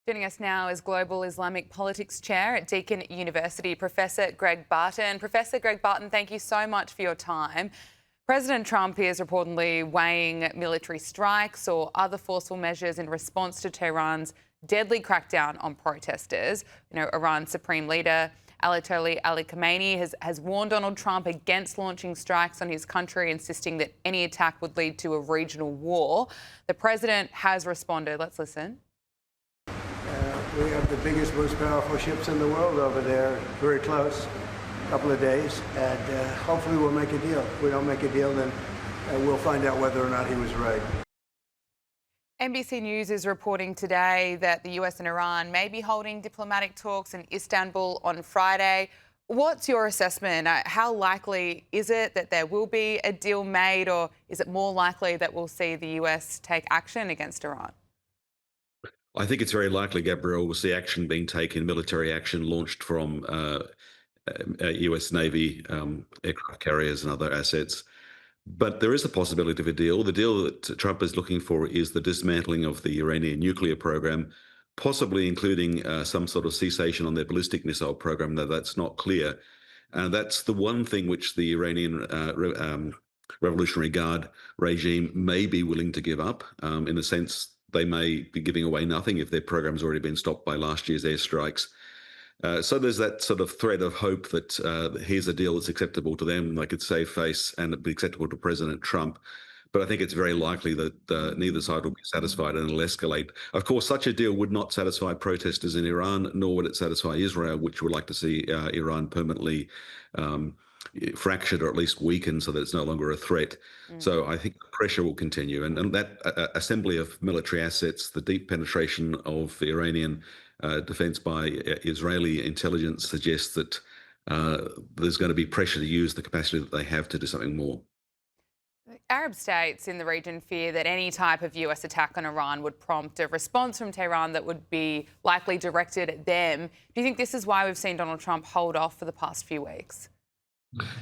Joining us now is Global Islamic Politics Chair at Deakin University, Professor Greg Barton. Professor Greg Barton, thank you so much for your time. President Trump is reportedly weighing military strikes or other forceful measures in response to Tehran's deadly crackdown on protesters. Iran's Supreme Leader Ayatollah Ali Khamenei has warned Donald Trump against launching strikes on his country, insisting that any attack would lead to a regional war. The president has responded. Let's listen. We have the biggest, most powerful ships in the world over there, very close, a couple of days, and hopefully we'll make a deal. If we don't make a deal, then we'll find out whether or not he was right. NBC News is reporting today that the US and Iran may be holding diplomatic talks in Istanbul on Friday. What's your assessment? How likely is it that there will be a deal made, or is it more likely that we'll see the US take action against Iran? I think it's very likely, Gabrielle, we'll see action being taken, military action launched from US Navy aircraft carriers and other assets. But there is a possibility of a deal. The deal that Trump is looking for is the dismantling of the Iranian nuclear program, possibly including some sort of cessation on their ballistic missile program, though that's not clear. That's the one thing which the Iranian Revolutionary Guard regime may be willing to give up, in the sense they may be giving away nothing if their program's already been stopped by last year's airstrikes. So there's that sort of thread of hope that here's a deal that's acceptable to them, they could save face, and it'd be acceptable to President Trump. But I think it's very likely that neither side will be satisfied and it'll escalate. Of course, such a deal would not satisfy protesters in Iran, nor would it satisfy Israel, which would like to see Iran permanently fractured or at least weakened so that it's no longer a threat. So I think the pressure will continue. And that assembly of military assets, the deep penetration of Iranian defense by Israeli intelligence suggests that there's going to be pressure to use the capacity that they have to do something more. Arab states in the region fear that any type of US attack on Iran would prompt a response from Tehran that would be likely directed at them. Do you think this is why we've seen Donald Trump hold off for the past few weeks?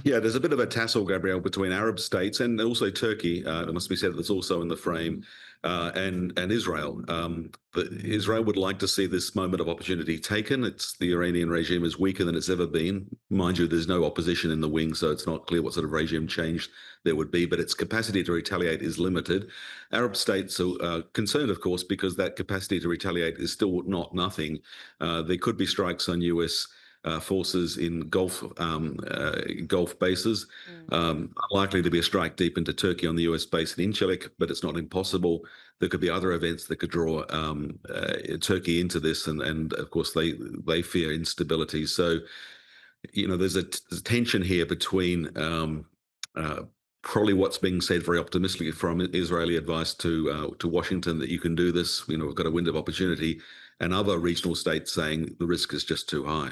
Yeah, there's a bit of a tussle, Gabrielle, between Arab states and also Turkey. It must be said that's also in the frame, and Israel. Israel would like to see this moment of opportunity taken. The Iranian regime is weaker than it's ever been. Mind you, there's no opposition in the wing, so it's not clear what sort of regime change there would be, but its capacity to retaliate is limited. Arab states are concerned, of course, because that capacity to retaliate is still not nothing. There could be strikes on US forces in Gulf bases. Likely to be a strike deep into Turkey on the US base in Incirlik, but it's not impossible. There could be other events that could draw Turkey into this, and of course they fear instability. So, there's a tension here between probably what's being said very optimistically from Israeli advice to Washington that you can do this, we've got a window of opportunity, and other regional states saying the risk is just too high.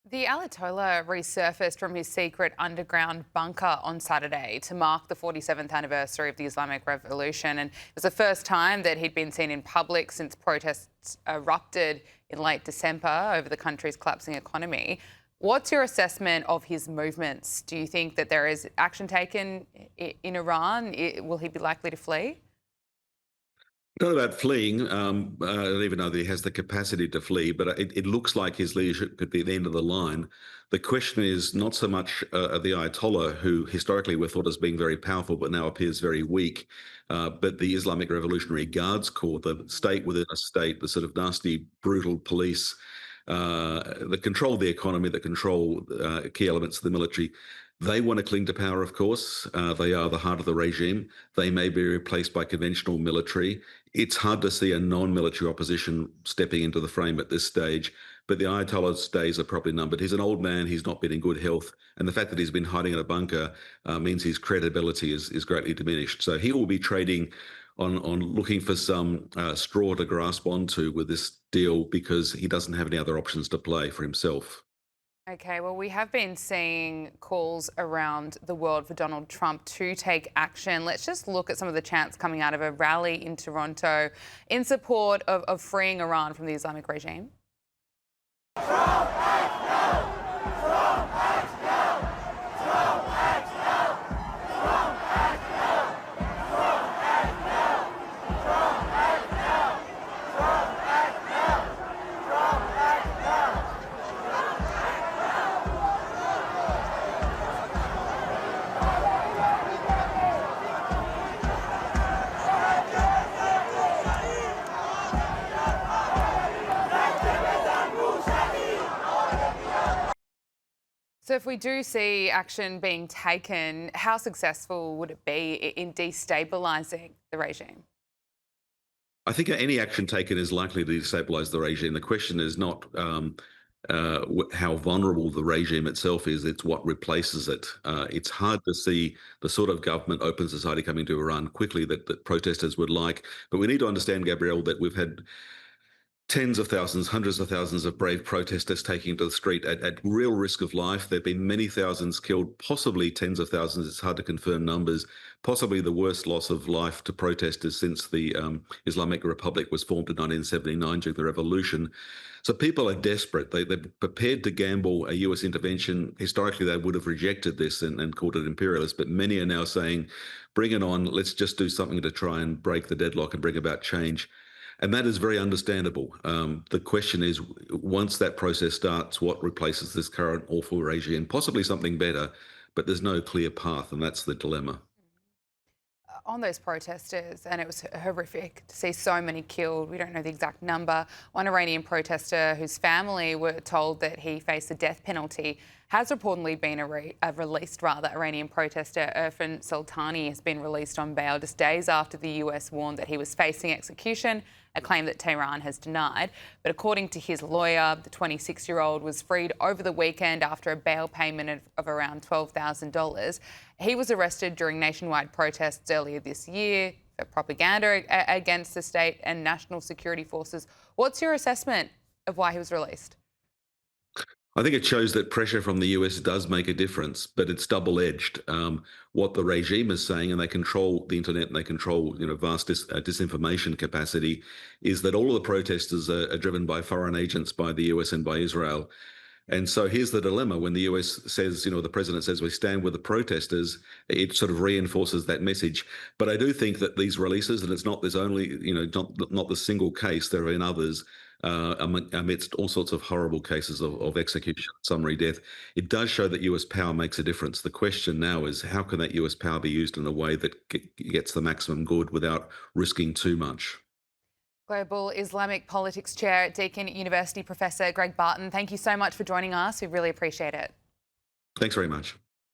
The Ayatollah resurfaced from his secret underground bunker on Saturday to mark the 47th anniversary of the Islamic Revolution. And it was the first time that he'd been seen in public since protests erupted in late December over the country's collapsing economy. What's your assessment of his movements? Do you think that there is action taken in Iran? Will he be likely to flee? Not about fleeing. I don't even know that he has the capacity to flee, but it looks like his leadership could be the end of the line. The question is not so much the Ayatollah, who historically we're thought as being very powerful, but now appears very weak, but the Islamic Revolutionary Guards Corps, the state within a state, the sort of nasty, brutal police that control the economy, that control key elements of the military. They want to cling to power, of course. They are the heart of the regime. They may be replaced by conventional military. It's hard to see a non-military opposition stepping into the frame at this stage, but the Ayatollah's days are probably numbered. He's an old man. He's not been in good health. And the fact that he's been hiding in a bunker means his credibility is greatly diminished. So he will be trading on looking for some straw to grasp onto with this deal because he doesn't have any other options to play for himself. Okay, well, we have been seeing calls around the world for Donald Trump to take action. Let's just look at some of the chants coming out of a rally in Toronto in support of freeing Iran from the Islamic regime. Trump acts now! Trump acts now! Trump acts now! Trump acts now! Trump acts now! Trump acts now! Trump acts now! So if we do see action being taken, how successful would it be in destabilising the regime? I think any action taken is likely to destabilize the regime. The question is not how vulnerable the regime itself is, it's what replaces it. It's hard to see the sort of government, open society coming to Iran quickly that protesters would like. But we need to understand, Gabrielle, that we've had tens of thousands, hundreds of thousands of brave protesters taking to the street at real risk of life. There have been many thousands killed, possibly tens of thousands. It's hard to confirm numbers. Possibly the worst loss of life to protesters since the Islamic Republic was formed in 1979 during the revolution. So people are desperate. They're prepared to gamble a US intervention. Historically, they would have rejected this and called it imperialist, but many are now saying, bring it on. Let's just do something to try and break the deadlock and bring about change. And that is very understandable. The question is, once that process starts, what replaces this current awful regime? Possibly something better, but there's no clear path, and that's the dilemma. On those protesters, and it was horrific to see so many killed. We don't know the exact number. One Iranian protester whose family were told that he faced the death penalty has reportedly been released. Iranian protester Irfan Sultani has been released on bail just days after the US warned that he was facing execution, a claim that Tehran has denied. But according to his lawyer, the 26-year-old was freed over the weekend after a bail payment of around $12,000. He was arrested during nationwide protests earlier this year for propaganda against the state and national security forces. What's your assessment of why he was released? I think it shows that pressure from the US does make a difference, but it's double-edged. What the regime is saying, and they control the internet and they control, vast disinformation capacity, is that all of the protesters are driven by foreign agents, by the US and by Israel. And so here's the dilemma. When the US says, the president says we stand with the protesters, it sort of reinforces that message. But I do think that these releases, and it's not this only, not the single case, there have been others, amidst all sorts of horrible cases of execution, summary death, it does show that US power makes a difference. The question now is, how can that US power be used in a way that gets the maximum good without risking too much? Global Islamic Politics Chair at Deakin University, Professor Greg Barton, thank you so much for joining us. We really appreciate it. Thanks very much.